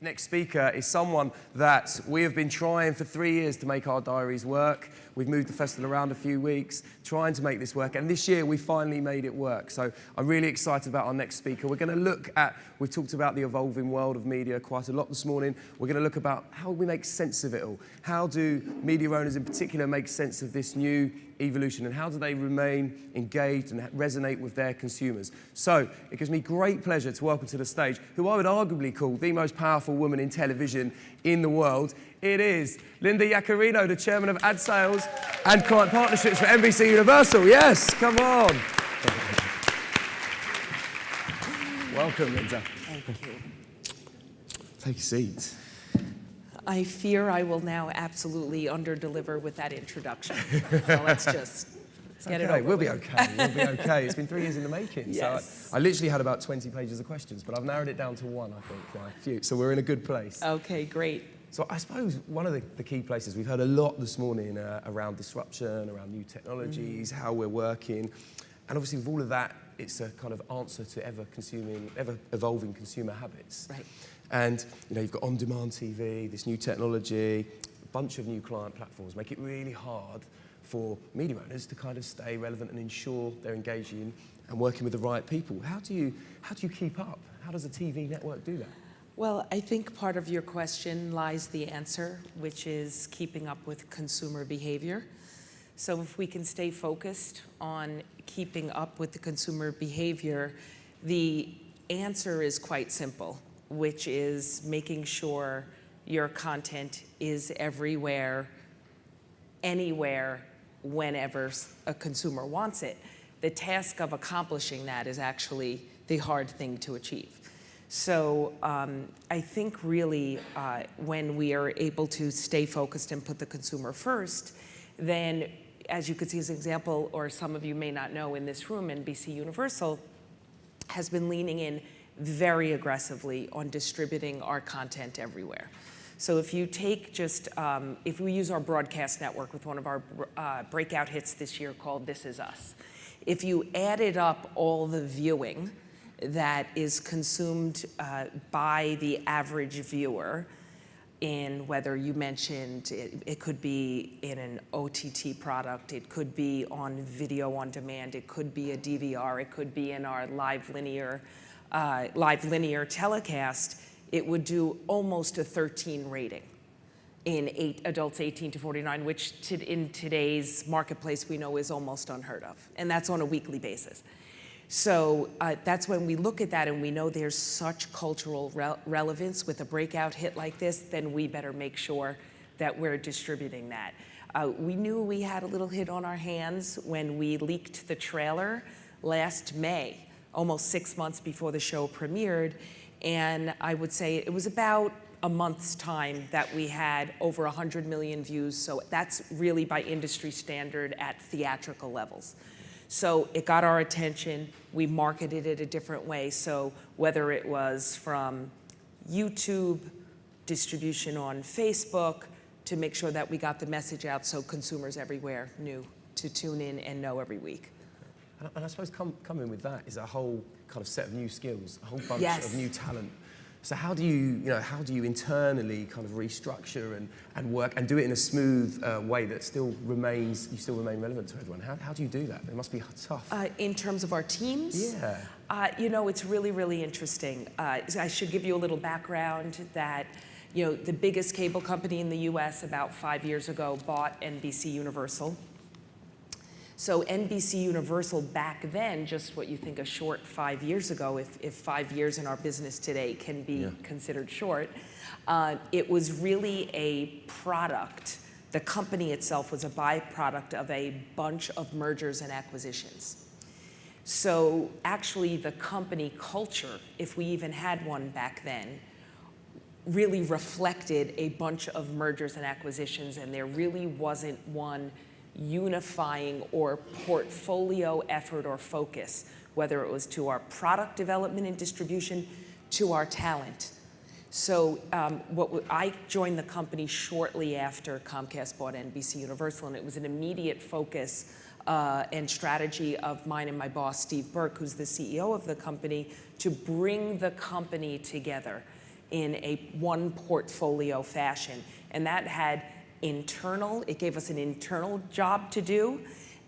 Next speaker is someone that we have been trying for 3 years to make our diaries work. We've moved the festival around a few weeks, trying to make this work, and this year we finally made it work. So I'm really excited about our next speaker. We're going to look at, we've talked about the evolving world of media quite a lot this morning. We're going to look about how we make sense of it all. How do media owners in particular make sense of this new evolution, and how do they remain engaged and resonate with their consumers? So it gives me great pleasure to welcome to the stage who I would arguably call the most powerful woman in television in the world. It is Linda Yaccarino, the chairman of ad sales and client partnerships for NBCUniversal. Yes, come on. Welcome, Linda. Thank you. Take a seat. I fear I will now absolutely under-deliver with that introduction. So let's just get it over We'll be with. okay. We'll be okay. It's been 3 years in the making. Yes. So I literally had about 20 pages of questions, but I've narrowed it down to one, I think. So we're in a good place. Okay, great. So I suppose one of the key places, we've heard a lot this morning around disruption, around new technologies, how we're working. And obviously with all of that, it's a kind of answer to ever-evolving consumer habits. Right. And you've got on-demand TV, this new technology, a bunch of new client platforms make it really hard for media owners to kind of stay relevant and ensure they're engaging and working with the right people. How do you keep up? How does a TV network do that? Well, I think part of your question lies the answer, which is keeping up with consumer behavior. So if we can stay focused on keeping up with the consumer behavior, the answer is quite simple, which is making sure your content is everywhere, anywhere, whenever a consumer wants it. The task of accomplishing that is actually the hard thing to achieve. So I think really when we are able to stay focused and put the consumer first, then as you could see as an example, or some of you may not know in this room, NBCUniversal has been leaning in very aggressively on distributing our content everywhere. So if you take just, if we use our broadcast network with one of our breakout hits this year called This Is Us, if you added up all the viewing that is consumed by the average viewer in whether you mentioned, it could be in an OTT product, it could be on video on demand, it could be a DVR, it could be in our live linear telecast, it would do almost a 13 rating in adults 18 to 49, which in today's marketplace we know is almost unheard of. And that's on a weekly basis. So that's when we look at that and we know there's such cultural relevance with a breakout hit like this, then we better make sure that we're distributing that. We knew we had a little hit on our hands when we leaked the trailer last May, almost 6 months before the show premiered. And I would say it was about a month's time that we had over 100 million views. So that's really by industry standard at theatrical levels. So it got our attention, we marketed it a different way. So whether it was from YouTube, distribution on Facebook, to make sure that we got the message out so consumers everywhere knew to tune in and know every week. And I suppose coming with that is a whole kind of set of new skills, a whole bunch Yes. of new talent. So how do you internally kind of restructure and work and do it in a smooth way that you still remain relevant to everyone? How do you do that? It must be tough. In terms of our teams? Yeah. It's really, really interesting. I should give you a little background that, the biggest cable company in the US about 5 years ago bought NBCUniversal. So NBCUniversal back then, just what you think a short 5 years ago, if 5 years in our business today can be considered short, it was really a product. The company itself was a byproduct of a bunch of mergers and acquisitions. So actually the company culture, if we even had one back then, really reflected a bunch of mergers and acquisitions, and there really wasn't one unifying or portfolio effort or focus, whether it was to our product development and distribution, to our talent. So I joined the company shortly after Comcast bought NBCUniversal, and it was an immediate focus and strategy of mine and my boss, Steve Burke, who's the CEO of the company, to bring the company together in a one portfolio fashion. And that had it gave us an internal job to do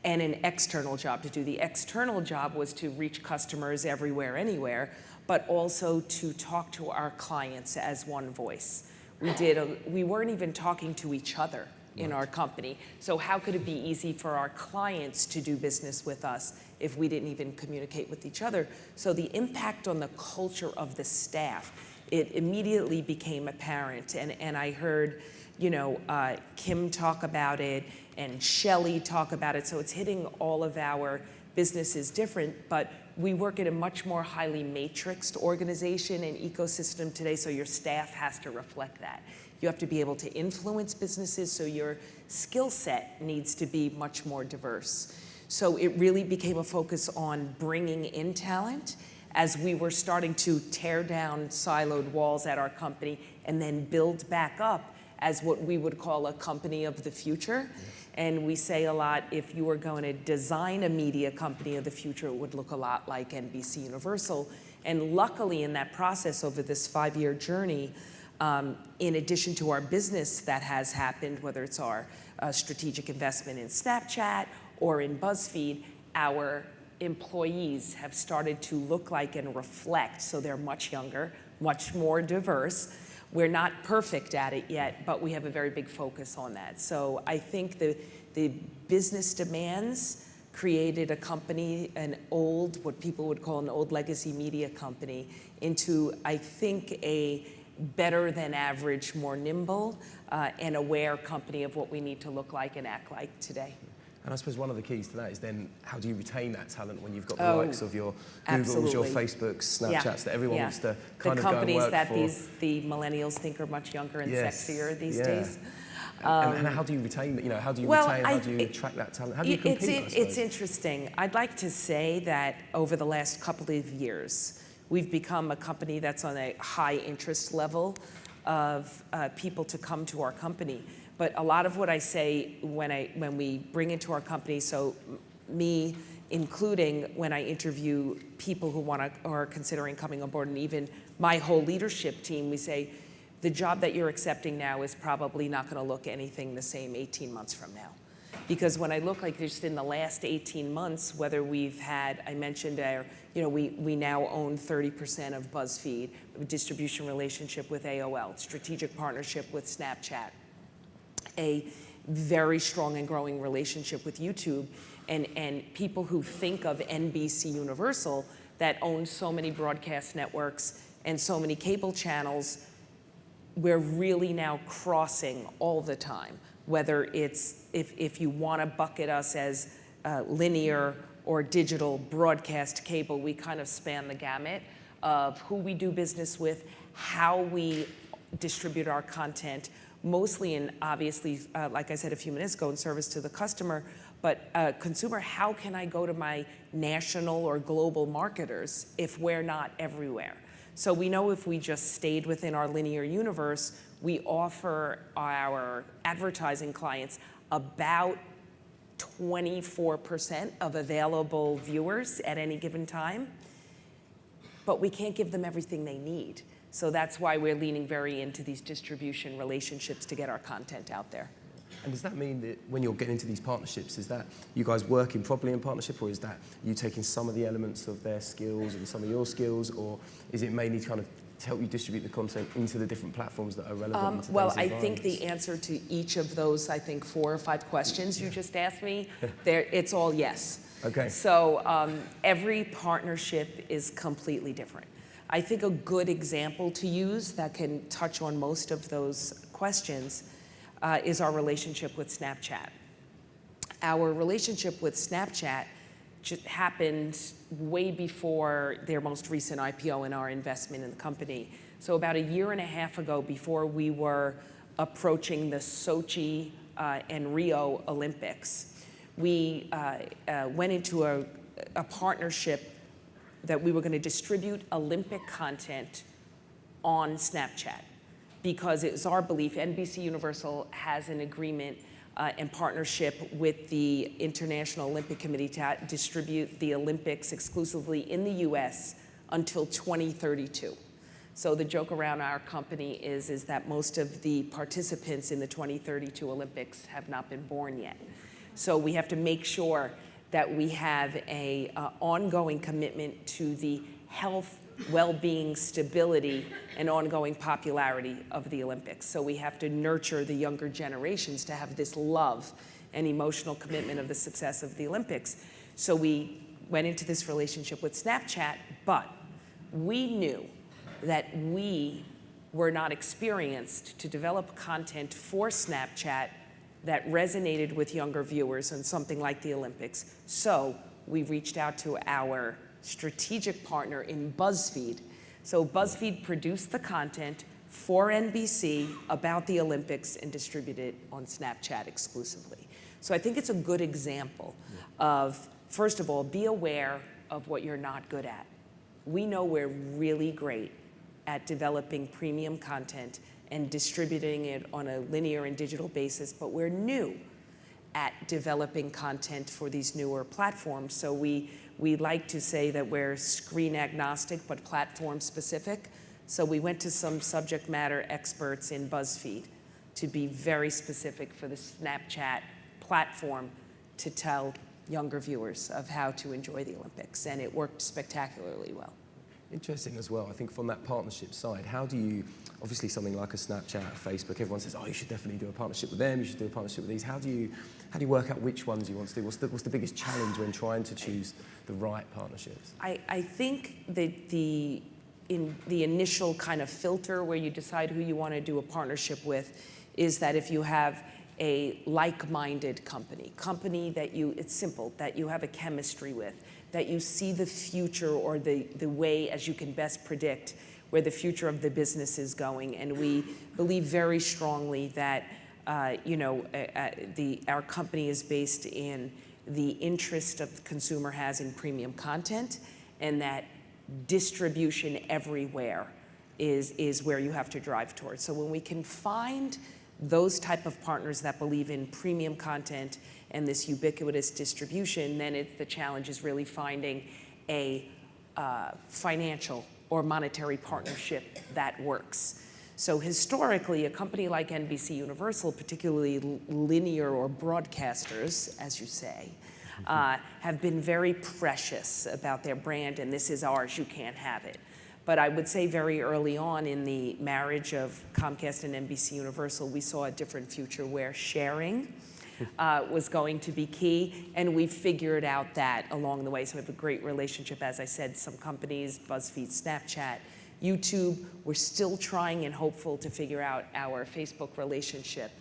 and an external job to do. The external job was to reach customers everywhere, anywhere, but also to talk to our clients as one voice. We weren't even talking to each other in our company. So how could it be easy for our clients to do business with us if we didn't even communicate with each other? So the impact on the culture of the staff, it immediately became apparent. And I heard, Kim talk about it and Shelley talk about it. So it's hitting all of our businesses different, but we work in a much more highly matrixed organization and ecosystem today, so your staff has to reflect that. You have to be able to influence businesses, so your skill set needs to be much more diverse. So it really became a focus on bringing in talent as we were starting to tear down siloed walls at our company and then build back up as what we would call a company of the future. And we say a lot, if you were going to design a media company of the future, it would look a lot like NBCUniversal. And luckily in that process over this 5-year journey, in addition to our business that has happened, whether it's our strategic investment in Snapchat or in BuzzFeed, our employees have started to look like and reflect, so they're much younger, much more diverse. We're not perfect at it yet, but we have a very big focus on that. So I think the business demands created a company, what people would call an old legacy media company, into, I think, a better than average, more nimble and aware company of what we need to look like and act like today. And I suppose one of the keys to that is then how do you retain that talent when you've got the likes of your Googles, your Facebooks, Snapchats, that everyone wants to kind of go and work for. The companies that the millennials think are much younger and sexier these days. And how do you retain that? How do you retain, how do you attract that talent? How do you compete, It's interesting. I'd like to say that over the last couple of years, we've become a company that's on a high interest level of people to come to our company. But a lot of what I say when we bring into our company, so me including when I interview people who are considering coming on board, and even my whole leadership team, we say, the job that you're accepting now is probably not going to look anything the same 18 months from now. Because when I look like just in the last 18 months, whether we've had, I mentioned we now own 30% of BuzzFeed, a distribution relationship with AOL, strategic partnership with Snapchat, a very strong and growing relationship with YouTube, and people who think of NBCUniversal that owns so many broadcast networks and so many cable channels, we're really now crossing all the time, whether it's, if you want to bucket us as linear or digital, broadcast, cable, we kind of span the gamut of who we do business with, how we distribute our content, mostly in, obviously, like I said a few minutes ago, in service to the customer, but consumer, how can I go to my national or global marketers if we're not everywhere? So we know if we just stayed within our linear universe, we offer our advertising clients about 24% of available viewers at any given time, but we can't give them everything they need. So that's why we're leaning very into these distribution relationships to get our content out there. And does that mean that when you're getting into these partnerships, is that you guys working properly in partnership, or is that you taking some of the elements of their skills and some of your skills, or is it mainly kind of to help you distribute the content into the different platforms that are relevant in today's Well, I think the answer to each of those, 4 or 5 questions you just asked me, it's all yes. Okay. So every partnership is completely different. I think a good example to use that can touch on most of those questions is our relationship with Snapchat. Our relationship with Snapchat happened way before their most recent IPO and our investment in the company. So about 1.5 years ago, before we were approaching the Sochi and Rio Olympics, we went into a partnership that we were going to distribute Olympic content on Snapchat, because it was our belief, NBCUniversal has an agreement and partnership with the International Olympic Committee to distribute the Olympics exclusively in the US until 2032. So the joke around our company is that most of the participants in the 2032 Olympics have not been born yet. So we have to make sure that we have a ongoing commitment to the health, well-being, stability, and ongoing popularity of the Olympics. So we have to nurture the younger generations to have this love and emotional commitment of the success of the Olympics. So we went into this relationship with Snapchat, but we knew that we were not experienced to develop content for Snapchat that resonated with younger viewers on something like the Olympics. So we reached out to our strategic partner in BuzzFeed. So BuzzFeed produced the content for NBC about the Olympics and distributed it on Snapchat exclusively. So I think it's a good example of, first of all, be aware of what you're not good at. We know we're really great at developing premium content and distributing it on a linear and digital basis, but we're new at developing content for these newer platforms. So we like to say that we're screen agnostic, but platform specific. So we went to some subject matter experts in BuzzFeed to be very specific for the Snapchat platform to tell younger viewers of how to enjoy the Olympics, and it worked spectacularly well. Interesting as well, I think from that partnership side, how do you, obviously something like a Snapchat, a Facebook, everyone says, oh, you should definitely do a partnership with them, you should do a partnership with these. How do you work out which ones you want to do? What's the biggest challenge when trying to choose the right partnerships? I think that in the initial kind of filter where you decide who you want to do a partnership with is that if you have a like-minded company that it's simple, that you have a chemistry with, that you see the future or the way as you can best predict where the future of the business is going. And we believe very strongly that our company is based in the interest of the consumer has in premium content, and that distribution everywhere is where you have to drive towards. So when we can find those type of partners that believe in premium content and this ubiquitous distribution, then the challenge is really finding a financial or monetary partnership that works. So historically, a company like NBCUniversal, particularly linear or broadcasters, as you say, have been very precious about their brand, and this is ours, you can't have it. But I would say very early on in the marriage of Comcast and NBCUniversal, we saw a different future where sharing was going to be key, and we figured out that along the way. So we have a great relationship, as I said, some companies, BuzzFeed, Snapchat, YouTube. We're still trying and hopeful to figure out our Facebook relationship,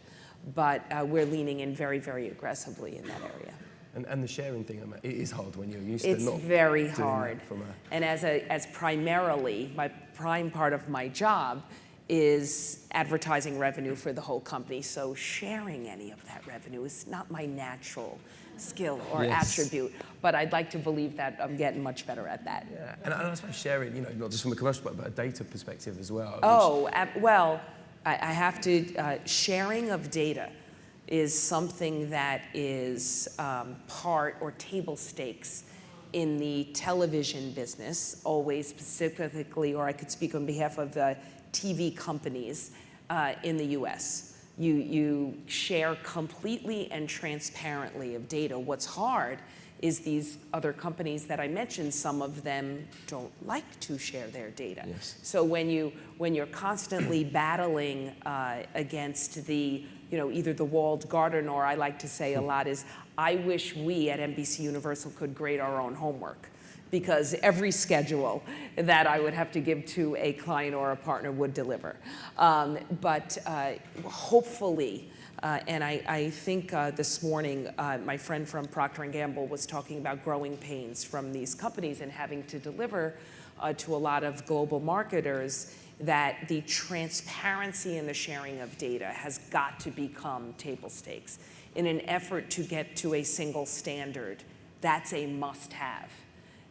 but we're leaning in very, very aggressively in that area. And the sharing thing, it is hard when you're used to It's not very doing hard. that from And as primarily, my prime part of my job is advertising revenue for the whole company. So sharing any of that revenue is not my natural skill or attribute, but I'd like to believe that I'm getting much better at that. Yeah, and I suppose sharing, not just from a commercial, but a data perspective as well. Well, I have to, sharing of data is something that is part or table stakes in the television business, always specifically, or I could speak on behalf of the TV companies in the US. You share completely and transparently of data. What's hard is these other companies that I mentioned, some of them don't like to share their data. Yes. So when you're constantly battling against the, either the walled garden, or I like to say a lot is, I wish we at NBCUniversal could grade our own homework, because every schedule that I would have to give to a client or a partner would deliver. But hopefully, and I think this morning, my friend from Procter & Gamble was talking about growing pains from these companies and having to deliver to a lot of global marketers that the transparency and the sharing of data has got to become table stakes. In an effort to get to a single standard, that's a must-have.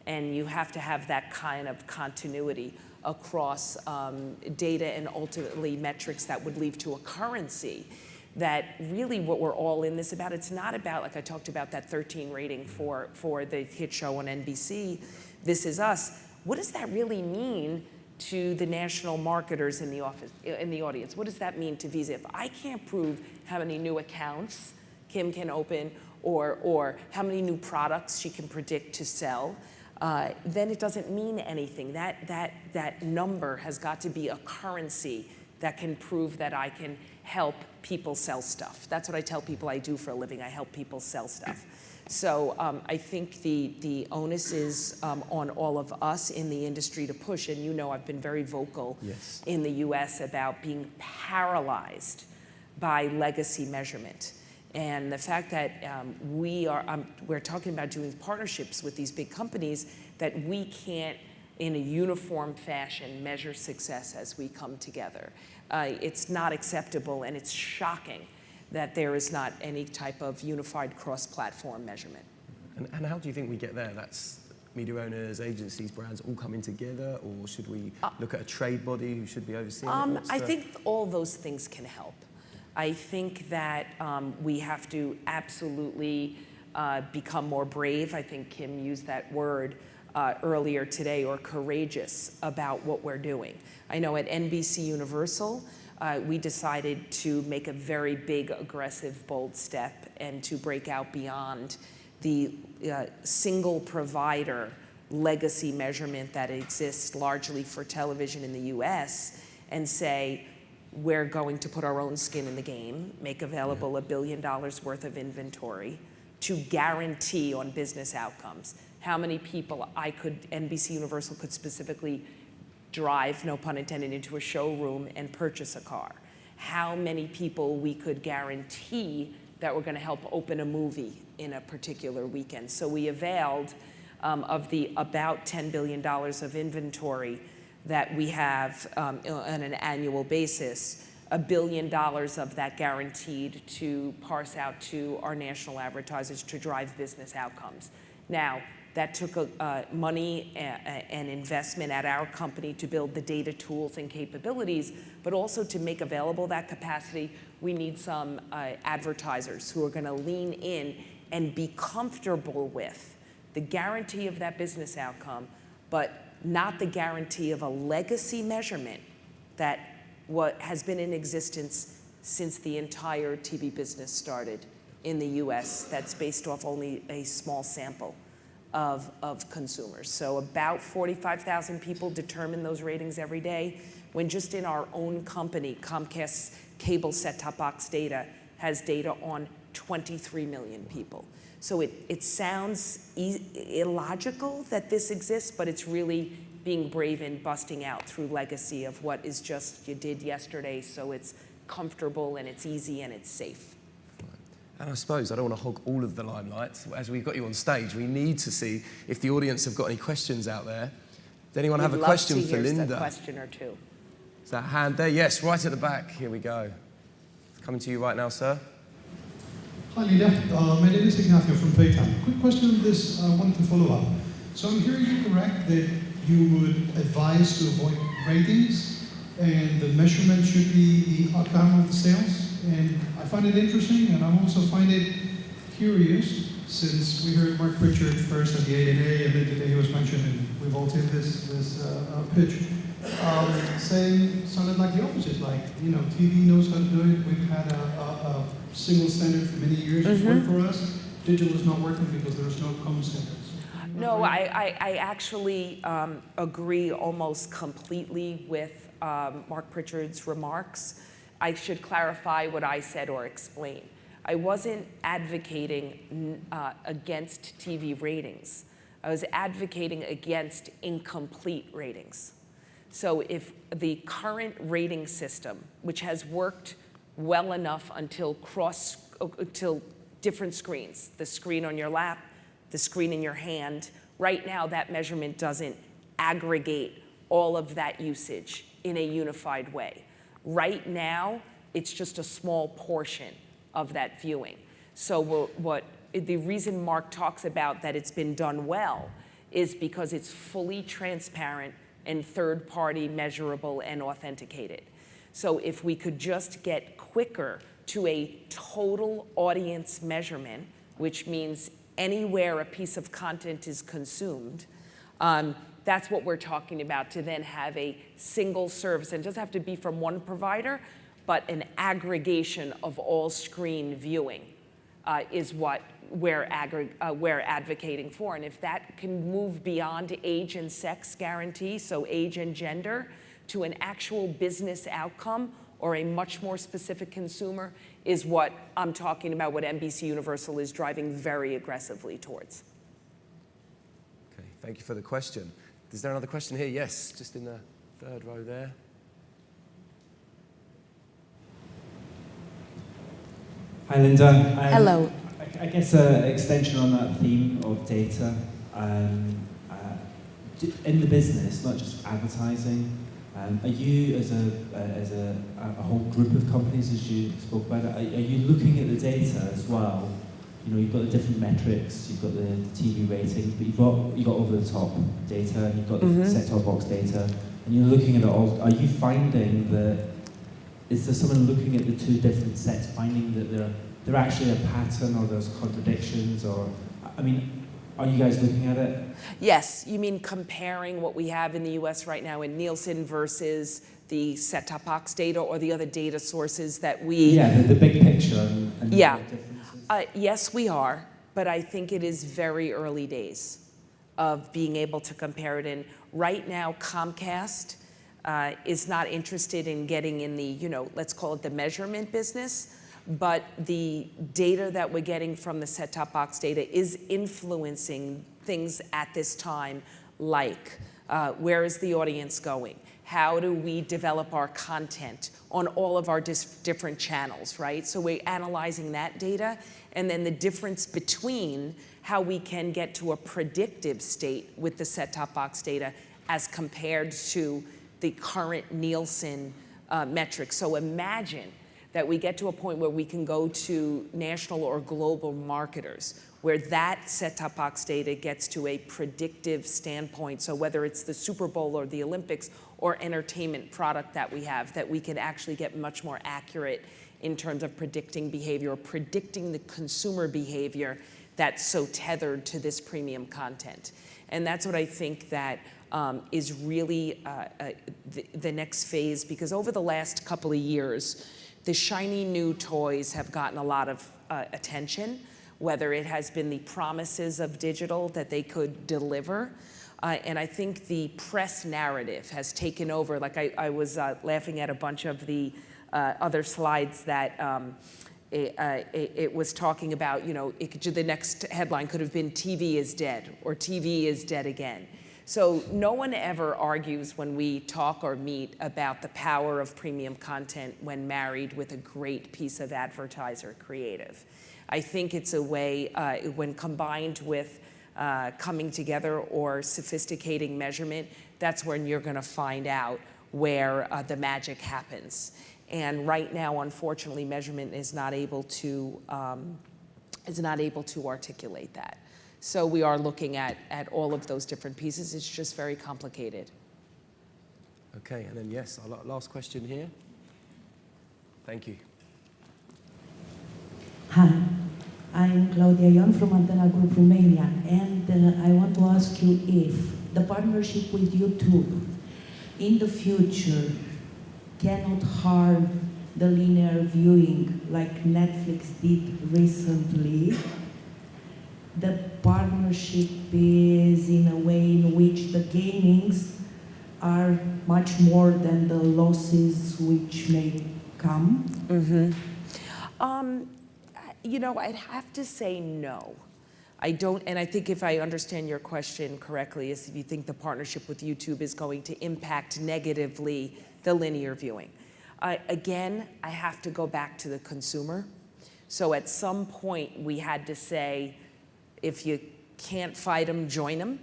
And you have to have that kind of continuity across data and ultimately metrics that would lead to a currency. That really what we're all in this about, it's not about, like I talked about, that 13 rating for the hit show on NBC, This Is Us. What does that really mean to the national marketers in the audience. What does that mean to Visa? If I can't prove how many new accounts Kim can open or how many new products she can predict to sell, then it doesn't mean anything. That number has got to be a currency that can prove that I can help people sell stuff. That's what I tell people I do for a living. I help people sell stuff. So I think the onus is on all of us in the industry to push. And you know I've been very vocal in the US about being paralyzed by legacy measurement. And the fact that we're talking about doing partnerships with these big companies that we can't, in a uniform fashion, measure success as we come together. It's not acceptable, and it's shocking that there is not any type of unified cross-platform measurement. And how do you think we get there? That's media owners, agencies, brands all coming together, or should we look at a trade body who should be overseeing it? I think all those things can help. I think that we have to absolutely become more brave. I think Kim used that word earlier today, or courageous about what we're doing. I know at NBCUniversal, we decided to make a very big, aggressive, bold step and to break out beyond the single provider legacy measurement that exists largely for television in the US and say, we're going to put our own skin in the game, make available $1 billion worth of inventory to guarantee on business outcomes. How many people NBCUniversal could specifically drive, no pun intended, into a showroom and purchase a car. How many people we could guarantee that we're going to help open a movie in a particular weekend. So we availed of the about $10 billion of inventory that we have on an annual basis, $1 billion of that guaranteed to parse out to our national advertisers to drive business outcomes. Now, that took money and investment at our company to build the data tools and capabilities, but also to make available that capacity, we need some advertisers who are going to lean in and be comfortable with the guarantee of that business outcome, but not the guarantee of a legacy measurement that has been in existence since the entire TV business started in the US, that's based off only a small sample of consumers. So about 45,000 people determine those ratings every day, when just in our own company, Comcast's cable set-top box data has data on 23 million people. So it sounds illogical that this exists, but it's really being brave and busting out through legacy of what is just you did yesterday, so it's comfortable and it's easy and it's safe. And I suppose I don't want to hog all of the limelight. As we've got you on stage, we need to see if the audience have got any questions out there. Does anyone have a question for Linda? A question or two. Is that hand there? Yes, right at the back. Here we go. It's coming to you right now, sir. Hi, Linda. My name is Ignacio from Playtime. Quick question on this. I wanted to follow up. So I'm hearing you correct that you would advise to avoid ratings, and the measurement should be the outcome of the sales. And I find it interesting, and I also find it curious, since we heard Mark Pritchard first at the ANA, and then today he was mentioned, and we've all seen this pitch, saying sounded like the opposite, like, you know, TV knows how to do it. We've had a single standard for many years. It's worked for us. Digital is not working because there's no common standards. No, I actually agree almost completely with Mark Pritchard's remarks. I should clarify what I said or explain. I wasn't advocating against TV ratings. I was advocating against incomplete ratings. So if the current rating system, which has worked well enough until different screens, the screen on your lap, the screen in your hand, right now that measurement doesn't aggregate all of that usage in a unified way. Right now, it's just a small portion of that viewing. So the reason Mark talks about that it's been done well is because it's fully transparent and third-party measurable and authenticated. So if we could just get quicker to a total audience measurement, which means anywhere a piece of content is consumed, that That's what we're talking about, to then have a single service. And it doesn't have to be from one provider, but an aggregation of all screen viewing is what we're advocating for. And if that can move beyond age and sex guarantee, so age and gender, to an actual business outcome or a much more specific consumer, is what I'm talking about, what NBCUniversal is driving very aggressively towards. Okay, thank you for the question. Is there another question here? Yes, just in the third row there. Hi, Linda. Hello. I guess an extension on that theme of data. In the business, not just advertising, are you, as a whole group of companies, as you spoke about it, are you looking at the data as well? You know, you've got the different metrics, you've got the TV ratings, but you've got over-the-top data, and you've got the set-top box data, and you're looking at it all. Are you finding that, is there someone looking at the two different sets, finding that they're actually a pattern, or there's contradictions, or, I mean, are you guys looking at it? Yes, you mean comparing what we have in the US right now in Nielsen versus the set-top box data or the other data sources that we... Yeah, the big picture and yeah. the differences. Yes, we are, but I think it is very early days of being able to compare it. And right now, Comcast is not interested in getting in the, you know, let's call it the measurement business, but the data that we're getting from the set-top box data is influencing things at this time, like where is the audience going? How do we develop our content on all of our different channels, right? So we're analyzing that data, and then the difference between how we can get to a predictive state with the set-top box data as compared to the current Nielsen metrics. So imagine that we get to a point where we can go to national or global marketers, where that set-top box data gets to a predictive standpoint. So whether it's the Super Bowl or the Olympics or entertainment product that we have, that we can actually get much more accurate in terms of predicting behavior, or predicting the consumer behavior that's so tethered to this premium content. And that's what I think that is really the next phase, because over the last couple of years, the shiny new toys have gotten a lot of attention, whether it has been the promises of digital that they could deliver. And I think the press narrative has taken over. Like I was laughing at a bunch of the other slides that it was talking about, you know, the next headline could have been TV is dead, or TV is dead again. So no one ever argues when we talk or meet about the power of premium content when married with a great piece of advertiser creative. I think it's a way, when combined with coming together or sophisticating measurement, that's when you're gonna find out where the magic happens. And right now, unfortunately, measurement is not able to articulate that. So we are looking at all of those different pieces. It's just very complicated. Okay, and then yes, our last question here. Thank you. Hi, I'm Claudia Ion from Antenna Group Romania, and I want to ask you if the partnership with YouTube in the future cannot harm the linear viewing like Netflix did recently. The partnership is in a way in which the gainings are much more than the losses which may come. You know, I'd have to say no. I don't, and I think if I understand your question correctly, is if you think the partnership with YouTube is going to impact negatively the linear viewing. Again, I have to go back to the consumer. So at some point we had to say, if you can't fight them, join them,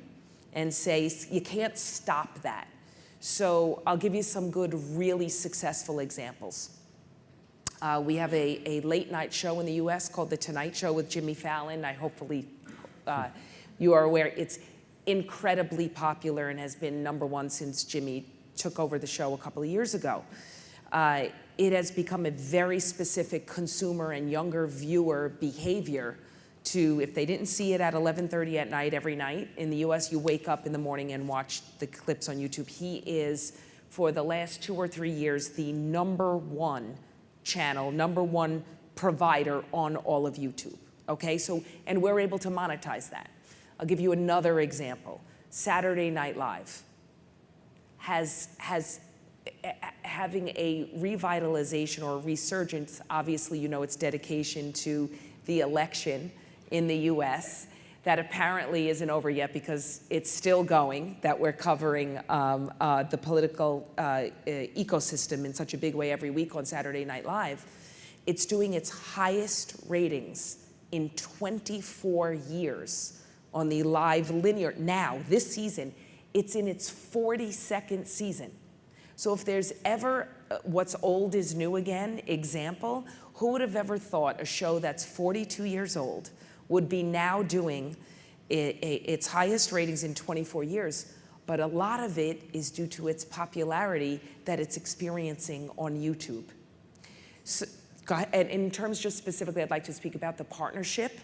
and say, you can't stop that. So I'll give you some good, really successful examples. We have a late night show in the US called The Tonight Show with Jimmy Fallon. Hopefully you are aware. It's incredibly popular and has been #1 since Jimmy took over the show a couple of years ago. It has become a very specific consumer and younger viewer behavior to, if they didn't see it at 11:30 at night every night, in the US you wake up in the morning and watch the clips on YouTube. He is, for the last 2 or 3 years, the #1 channel, #1 provider on all of YouTube, okay? So, and we're able to monetize that. I'll give you another example. Saturday Night Live has having a revitalization or resurgence. Obviously, you know, its dedication to the election in the US that apparently isn't over yet because it's still going, that we're covering the political ecosystem in such a big way every week on Saturday Night Live. It's doing its highest ratings in 24 years on the live linear. Now, this season, it's in its 42nd season. So if there's ever what's old is new again example, who would have ever thought a show that's 42 years old would be now doing its highest ratings in 24 years? But a lot of it is due to its popularity that it's experiencing on YouTube. So, and in terms just specifically, I'd like to speak about the partnership.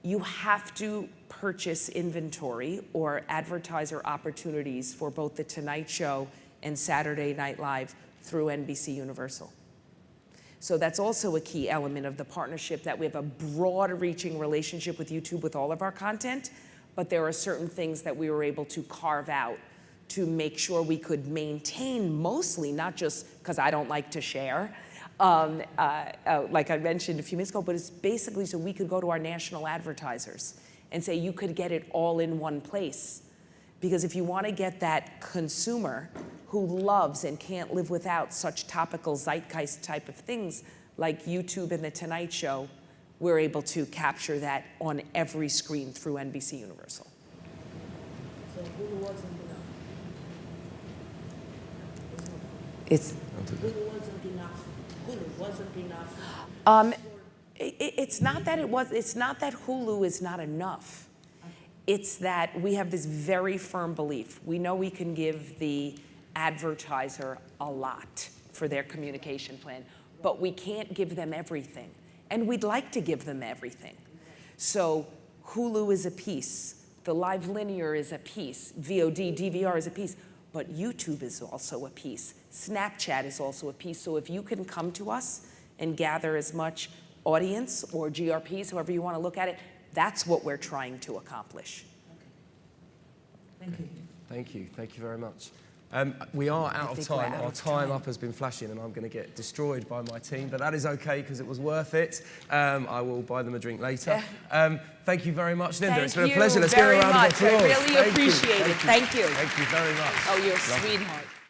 You have to purchase inventory or advertiser opportunities for both The Tonight Show and Saturday Night Live through NBCUniversal. So that's also a key element of the partnership, that we have a broad-reaching relationship with YouTube with all of our content, but there are certain things that we were able to carve out to make sure we could maintain, mostly, not just because I don't like to share, like I mentioned a few minutes ago, but it's basically so we could go to our national advertisers and say, you could get it all in one place. Because if you want to get that consumer who loves and can't live without such topical zeitgeist type of things like YouTube and The Tonight Show, we're able to capture that on every screen through NBCUniversal. So Hulu wasn't enough. It's Hulu wasn't enough. Hulu wasn't enough. it's not that it's not that Hulu is not enough. It's that we have this very firm belief. We know we can give the advertiser a lot for their communication plan, but we can't give them everything. And we'd like to give them everything. So Hulu is a piece, the live linear is a piece, VOD, DVR is a piece, but YouTube is also a piece. Snapchat is also a piece. So if you can come to us and gather as much audience or GRPs, however you want to look at it, that's what we're trying to accomplish. Thank you. Thank you. Thank you very much. We are out of time. Our time up has been flashing and I'm going to get destroyed by my team, but that is okay because it was worth it. I will buy them a drink later. Thank you very much, Linda. It's been a pleasure. Let's give her a round of applause. I really appreciate it. Thank you. Thank you very much. Oh, you're a sweetheart.